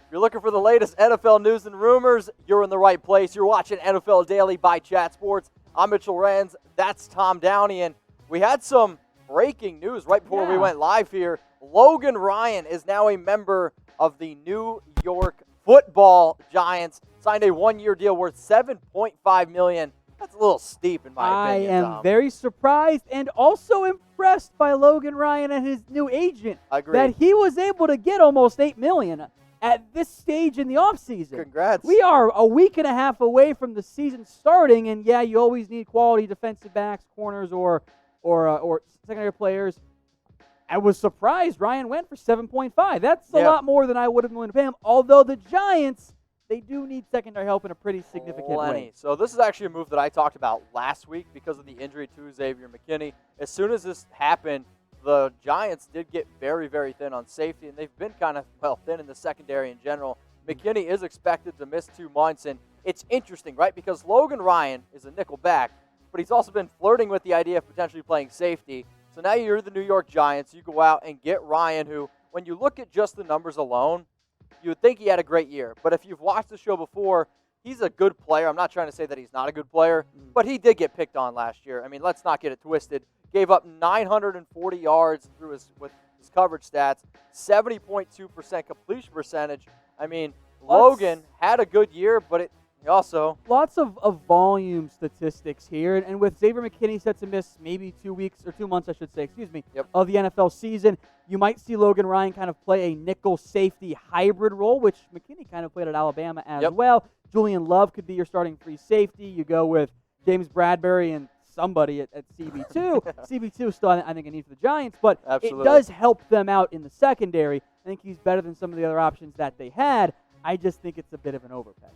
If you're looking for the latest NFL news and rumors, you're in the right place. You're watching NFL Daily by Chat Sports. I'm Mitchell Renz. That's Tom Downey. And we had some breaking news right before we went live here. Logan Ryan is now a member of the New York Football Giants. Signed a one-year deal worth $7.5 million. That's a little steep in my opinion, I am very surprised and also impressed by Logan Ryan and his new agent. Agreed. That he was able to get almost $8 million at this stage in the offseason. Congrats. We are a week and a half away from the season starting, and yeah, you always need quality defensive backs, corners, or secondary players. I was surprised Ryan went for 7.5. That's a lot more than I would have been willing to pay him, although the Giants, they do need secondary help in a pretty significant way. So this is actually a move that I talked about last week because of the injury to Xavier McKinney. As soon as this happened, the Giants did get very, very thin on safety, and they've been kind of, thin in the secondary in general. McKinney is expected to miss 2 months, and it's interesting, right? Because Logan Ryan is a nickel back, but he's also been flirting with the idea of potentially playing safety. So now you're the New York Giants. You go out and get Ryan, who, when you look at just the numbers alone, you would think he had a great year. But if you've watched the show before, he's a good player. I'm not trying to say that he's not a good player, but he did get picked on last year. I mean, let's not get it twisted. Gave up 940 yards with his coverage stats, 70.2% completion percentage. I mean, Logan had a good year, but he also... Lots of volume statistics here. And with Xavier McKinney set to miss maybe 2 weeks, or 2 months, I should say, of the NFL season, you might see Logan Ryan kind of play a nickel safety hybrid role, which McKinney kind of played at Alabama as well. Julian Love could be your starting free safety. You go with James Bradbury and somebody at CB2. CB2 still, I think, a need for the Giants, but it does help them out in the secondary. I think he's better than some of the other options that they had. I just think it's a bit of an overpay.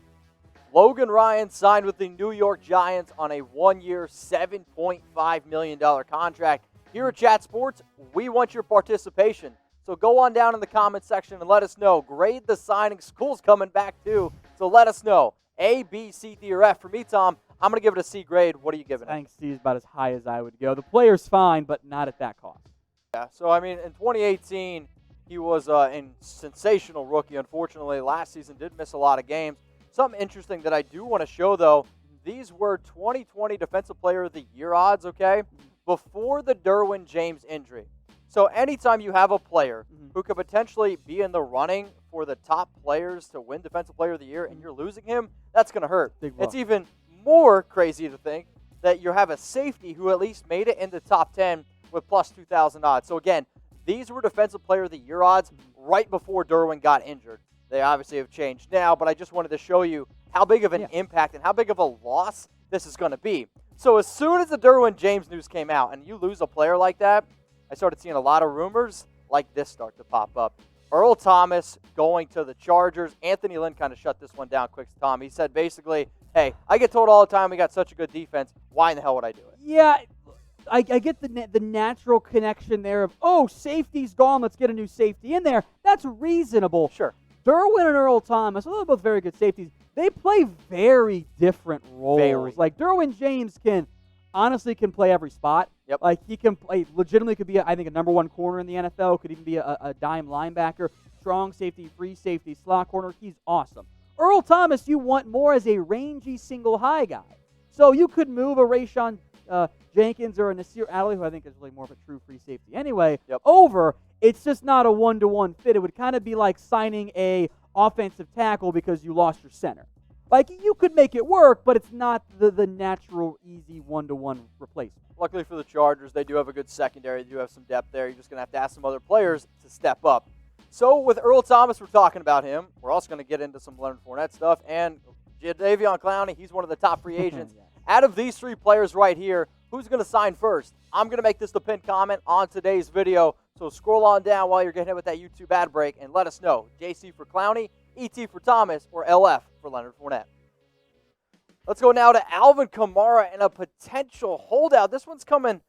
Logan Ryan signed with the New York Giants on a one-year, $7.5 million contract. Here at Chat Sports, we want your participation. So go on down in the comment section and let us know. Grade the signing. School's coming back too, so let us know. A, B, C, D, or F. For me, Tom, I'm going to give it a C grade. What are you giving it? I think C is about as high as I would go. The player's fine, but not at that cost. Yeah, so, I mean, in 2018, he was a sensational rookie. Unfortunately, last season did miss a lot of games. Something interesting that I do want to show, though, these were 2020 Defensive Player of the Year odds, okay, before the Derwin James injury. So anytime you have a player who could potentially be in the running for the top players to win Defensive Player of the Year and you're losing him, that's going to hurt. It's even more crazy to think that you have a safety who at least made it in the top 10 with plus 2,000 odds. So again, these were Defensive Player of the Year odds right before Derwin got injured. They obviously have changed now, but I just wanted to show you how big of an impact and how big of a loss this is going to be. So as soon as the Derwin James news came out and you lose a player like that, I started seeing a lot of rumors like this start to pop up. Earl Thomas going to the Chargers. Anthony Lynn kind of shut this one down quick, Tom. He said basically, hey, I get told all the time we got such a good defense. Why in the hell would I do it? Yeah, I get the natural connection there of, safety's gone, let's get a new safety in there. That's reasonable. Sure. Derwin and Earl Thomas, although they're both very good safeties, they play very different roles. Like Derwin James can play every spot. Yep. Like he can play, legitimately could be, I think, a number one corner in the NFL, could even be a dime linebacker, strong safety, free safety, slot corner. He's awesome. Earl Thomas, you want more as a rangy single high guy. So you could move a Rayshon Jenkins or a Nasir Adderley, who I think is really more of a true free safety anyway, over. It's just not a one-to-one fit. It would kind of be like signing a offensive tackle because you lost your center. Like, you could make it work, but it's not the natural, easy one-to-one replacement. Luckily for the Chargers, they do have a good secondary. They do have some depth there. You're just going to have to ask some other players to step up. So with Earl Thomas, we're talking about him. We're also going to get into some Leonard Fournette stuff. And Jadeveon Clowney, he's one of the top free agents. Out of these three players right here, who's going to sign first? I'm going to make this the pinned comment on today's video. So scroll on down while you're getting hit with that YouTube ad break and let us know. JC for Clowney, ET for Thomas, or LF for Leonard Fournette. Let's go now to Alvin Kamara and a potential holdout. This one's coming,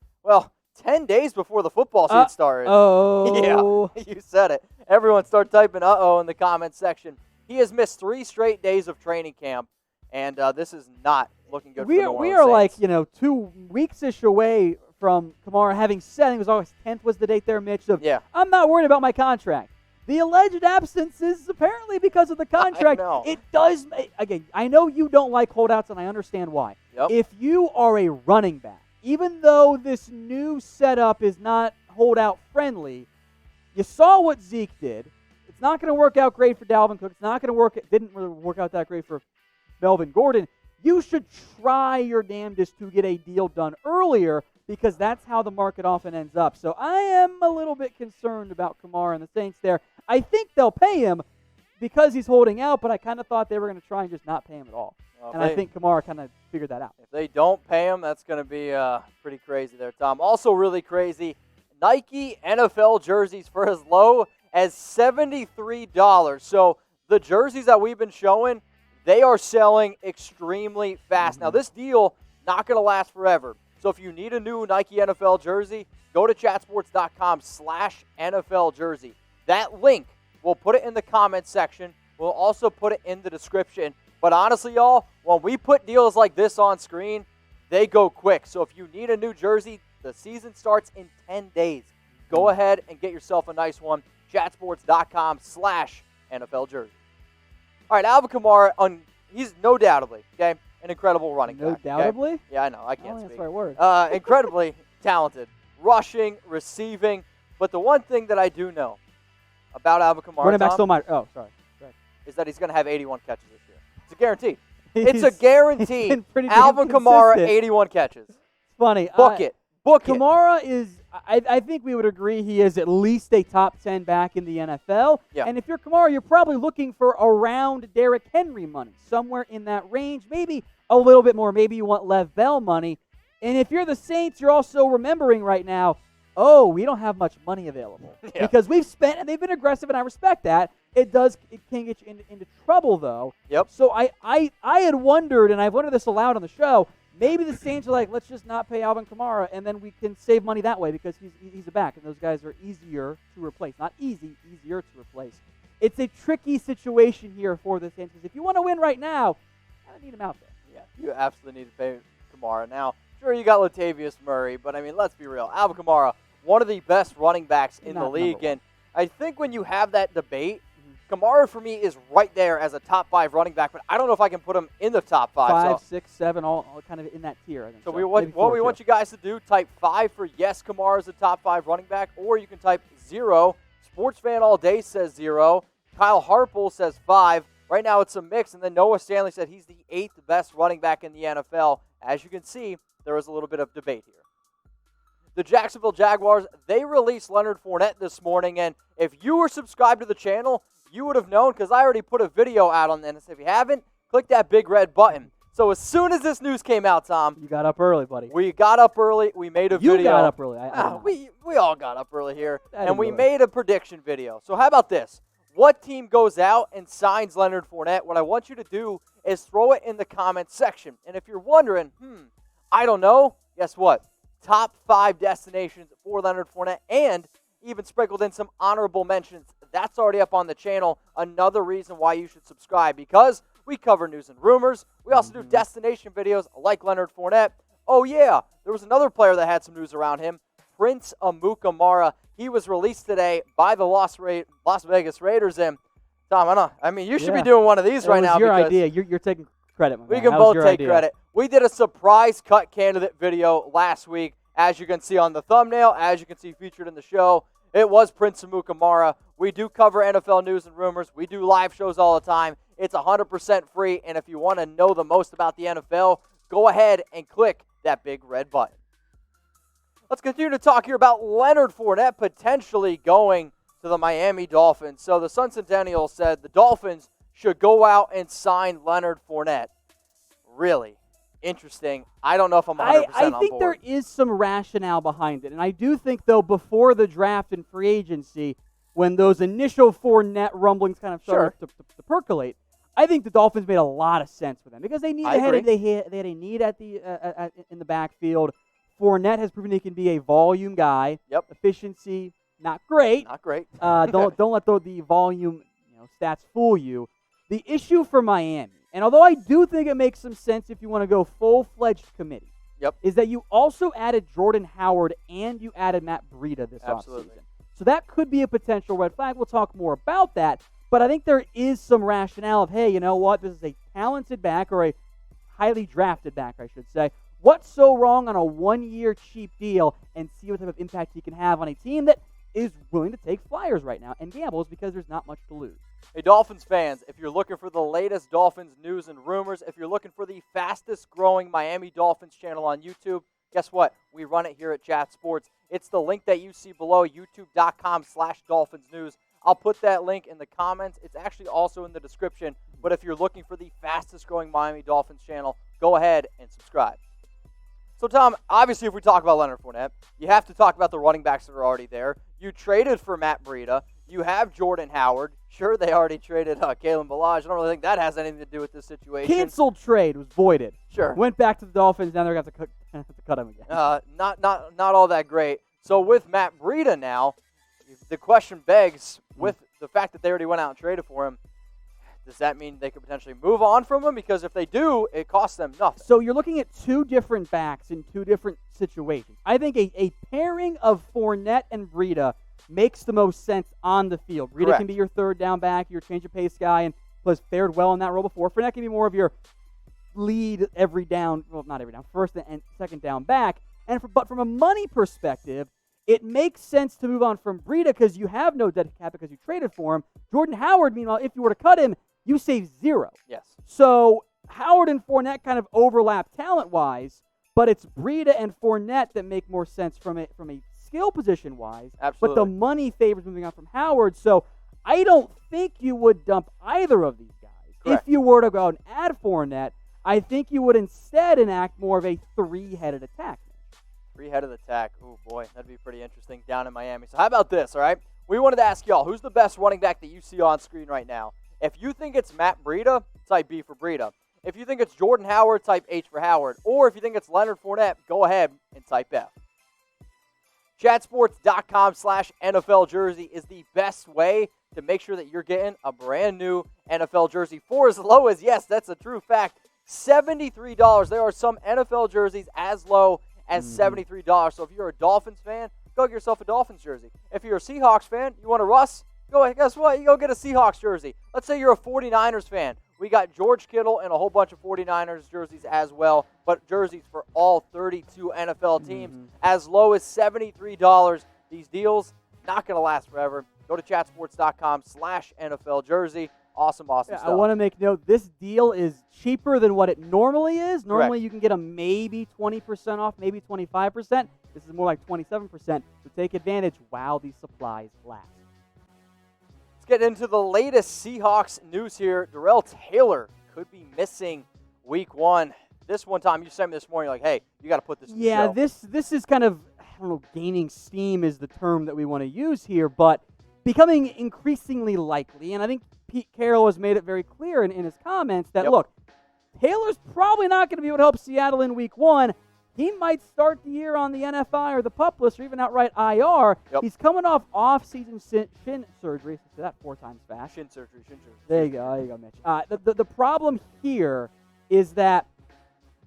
10 days before the football season started. Oh. Yeah, you said it. Everyone start typing uh-oh in the comments section. He has missed 3 straight days of training camp, and this is not looking good for the New Orleans Saints. We are 2 weeks-ish away from Kamara having said, I think it was August 10th was the date there, Mitch, of, I'm not worried about my contract. The alleged absence is apparently because of the contract. I know. It does, again, I know you don't like holdouts, and I understand why. Yep. If you are a running back, even though this new setup is not holdout friendly, you saw what Zeke did. It's not going to work out great for Dalvin Cook. It's not going to didn't really work out that great for Melvin Gordon. You should try your damnedest to get a deal done earlier, because that's how the market often ends up. So I am a little bit concerned about Kamara and the Saints there. I think they'll pay him because he's holding out, but I kind of thought they were going to try and just not pay him at all. Well, I think Kamara kind of figured that out. If they don't pay him, that's going to be pretty crazy there, Tom. Also really crazy, Nike NFL jerseys for as low as $73. So the jerseys that we've been showing, they are selling extremely fast. Now, this deal not going to last forever. So if you need a new Nike NFL jersey, go to chatsports.com/NFL jersey. That link, we'll put it in the comments section. We'll also put it in the description. But honestly, y'all, when we put deals like this on screen, they go quick. So if you need a new jersey, the season starts in 10 days. Go ahead and get yourself a nice one. chatsports.com/NFL jersey. All right, Alvin Kamara, he's no doubtedly, okay, an incredible running back. No doubtably? Okay? Yeah, I know. I can't That's speak. the right word. Incredibly talented. Rushing, receiving. But the one thing that I do know about Alvin Kamara, Running back still might. Oh, sorry. is that he's going to have 81 catches this year. It's a guarantee. It's a guarantee. Alvin Kamara, 81 catches. It's funny. Book it. Kamara is, I think we would agree he is at least a top 10 back in the NFL. Yeah. And if you're Kamara, you're probably looking for around Derrick Henry money, somewhere in that range, maybe a little bit more. Maybe you want Lev Bell money. And if you're the Saints, you're also remembering right now, we don't have much money available. Yeah. Because we've spent, and they've been aggressive, and I respect that. It can get you into trouble, though. Yep. So I had wondered, and I've wondered this aloud on the show, maybe the Saints are like, let's just not pay Alvin Kamara, and then we can save money that way because he's a back, and those guys are easier to replace. Not easy, easier to replace. It's a tricky situation here for the Saints, because if you want to win right now, you kind of need him out there. Yeah, you absolutely need to pay Kamara. Now, sure, you got Latavius Murray, but, I mean, let's be real. Alvin Kamara, one of the best running backs in the league, and I think when you have that debate, Kamara, for me, is right there as a top 5 running back, but I don't know if I can put him in the top 5. 5, 6, 7, all kind of in that tier. I think so what we want you guys to do, type 5 for yes, Kamara is a top 5 running back, or you can type 0. Sports Fan All Day says 0. Kyle Harple says 5. Right now it's a mix, and then Noah Stanley said he's the 8th best running back in the NFL. As you can see, there is a little bit of debate here. The Jacksonville Jaguars, they released Leonard Fournette this morning, and if you were subscribed to the channel, you would have known because I already put a video out on this. If you haven't, click that big red button. So as soon as this news came out, Tom. You got up early, buddy. We got up early. We made a video. You got up early. We all got up early here. And we made a prediction video. So how about this? What team goes out and signs Leonard Fournette? What I want you to do is throw it in the comments section. And if you're wondering, I don't know, guess what? Top 5 destinations for Leonard Fournette, and even sprinkled in some honorable mentions. That's already up on the channel. Another reason why you should subscribe, because we cover news and rumors. We also do destination videos like Leonard Fournette. Oh, yeah, there was another player that had some news around him, Prince Amukamara. He was released today by the Las Vegas Raiders. And, Tom, you should be doing one of these right now. It was your idea. You're taking credit, my man. We can both take credit. We did a surprise cut candidate video last week, as you can see on the thumbnail, as you can see featured in the show. It was Prince Amukamara. We do cover NFL news and rumors. We do live shows all the time. It's 100% free, and if you want to know the most about the NFL, go ahead and click that big red button. Let's continue to talk here about Leonard Fournette potentially going to the Miami Dolphins. So the Sun Centennial said the Dolphins should go out and sign Leonard Fournette. Really? Interesting. I don't know if I'm 100% on board. I think there is some rationale behind it. And I do think, though, before the draft and free agency, when those initial Fournette rumblings kind of started to percolate, I think the Dolphins made a lot of sense for them because they had a need at in the backfield. Fournette has proven he can be a volume guy. Yep. Efficiency, not great. Not great. Don't let the volume stats fool you. The issue for Miami, and although I do think it makes some sense if you want to go full-fledged committee, is that you also added Jordan Howard and you added Matt Breida this offseason. So that could be a potential red flag. We'll talk more about that. But I think there is some rationale of, hey, you know what? This is a talented back, or a highly drafted back, I should say. What's so wrong on a one-year cheap deal, and see what type of impact he can have on a team that is willing to take flyers right now and gambles because there's not much to lose. Hey, Dolphins fans, if you're looking for the latest Dolphins news and rumors, if you're looking for the fastest-growing Miami Dolphins channel on YouTube, guess what? We run it here at Chat Sports. It's the link that you see below, youtube.com/Dolphins News. I'll put that link in the comments. It's actually also in the description. But if you're looking for the fastest-growing Miami Dolphins channel, go ahead and subscribe. So, Tom, obviously, if we talk about Leonard Fournette, you have to talk about the running backs that are already there. You traded for Matt Breida. You have Jordan Howard. Sure, they already traded Kalen Ballage. I don't really think that has anything to do with this situation. Canceled trade was voided. Sure. Went back to the Dolphins. Now they're going to have to cut him again. Not all that great. So with Matt Breida now, the question begs, with the fact that they already went out and traded for him, does that mean they could potentially move on from him? Because if they do, it costs them nothing. So you're looking at two different backs in two different situations. I think a pairing of Fournette and Breida makes the most sense on the field. Breida Correct. can be your third down back, your change of pace guy, and has fared well in that role before. Fournette can be more of your lead every down, well, not every down, first and second down back. But from a money perspective, it makes sense to move on from Breida because you have no dead cap because you traded for him. Jordan Howard, meanwhile, if you were to cut him, you save zero. Yes. So Howard and Fournette kind of overlap talent-wise, but it's Breida and Fournette that make more sense from a skill position-wise. Absolutely. But the money favors moving on from Howard. So I don't think you would dump either of these guys. Correct. If you were to go out and add Fournette, I think you would instead enact more of a three-headed attack. Three-headed attack. Oh, boy, that'd be pretty interesting down in Miami. So how about this, all right? We wanted to ask y'all, who's the best running back that you see on screen right now? If you think it's Matt Breida, type B for Breida. If you think it's Jordan Howard, type H for Howard. Or if you think it's Leonard Fournette, go ahead and type F. Chatsports.com/NFL jersey is the best way to make sure that you're getting a brand new NFL jersey for as low as, yes, that's a true fact, $73. There are some NFL jerseys as low as $73. So if you're a Dolphins fan, go get yourself a Dolphins jersey. If you're a Seahawks fan, you want a Russ? Guess what? You go get a Seahawks jersey. Let's say you're a 49ers fan. We got George Kittle and a whole bunch of 49ers jerseys as well, but jerseys for all 32 NFL teams as low as $73. These deals, not going to last forever. Go to chatsports.com/NFL jersey. Awesome stuff. I want to make note, this deal is cheaper than what it normally is. Normally you can get a maybe 20% off, maybe 25%. This is more like 27%. So take advantage while these supplies last. Let's get into the latest Seahawks news here. Darrell Taylor could be missing week 1. This one time you sent me this morning, like, hey, you got to put this in the show. This is kind of, I don't know, gaining steam is the term that we want to use here, but becoming increasingly likely. And I think Pete Carroll has made it very clear in his comments that, look, Taylor's probably not going to be able to help Seattle in week 1. He might start the year on the NFI or the PUP list or even outright IR. He's coming off off-season shin surgery. Say that 4 times fast. Shin surgery. There you go, Mitch. The problem here is that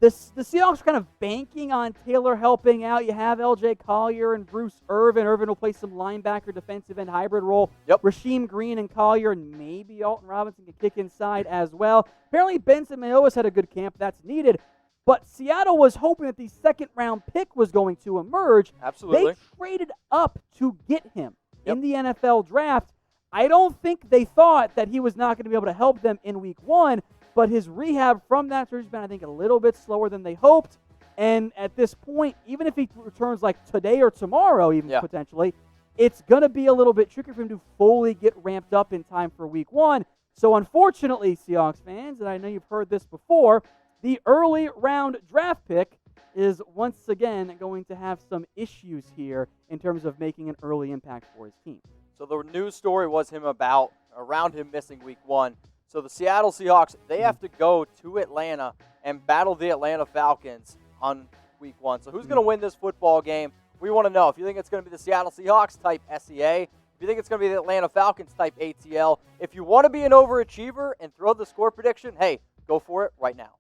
the Seahawks are kind of banking on Taylor helping out. You have L.J. Collier and Bruce Irvin. Irvin will play some linebacker, defensive end hybrid role. Rasheem Green and Collier, and maybe Alton Robinson can kick inside as well. Apparently, Benson Mayowa's had a good camp. That's needed. But Seattle was hoping that the second-round pick was going to emerge. Absolutely. They traded up to get him in the NFL draft. I don't think they thought that he was not going to be able to help them in week 1, but his rehab from that surgery has been, I think, a little bit slower than they hoped. And at this point, even if he returns like today or tomorrow, even potentially, it's going to be a little bit tricky for him to fully get ramped up in time for week 1. So unfortunately, Seahawks fans, and I know you've heard this before, the early round draft pick is once again going to have some issues here in terms of making an early impact for his team. So the news story was around him missing week 1. So the Seattle Seahawks, they have to go to Atlanta and battle the Atlanta Falcons on week 1. So who's going to win this football game? We want to know. If you think it's going to be the Seattle Seahawks, type SEA. If you think it's going to be the Atlanta Falcons, type ATL. If you want to be an overachiever and throw the score prediction, hey, go for it right now.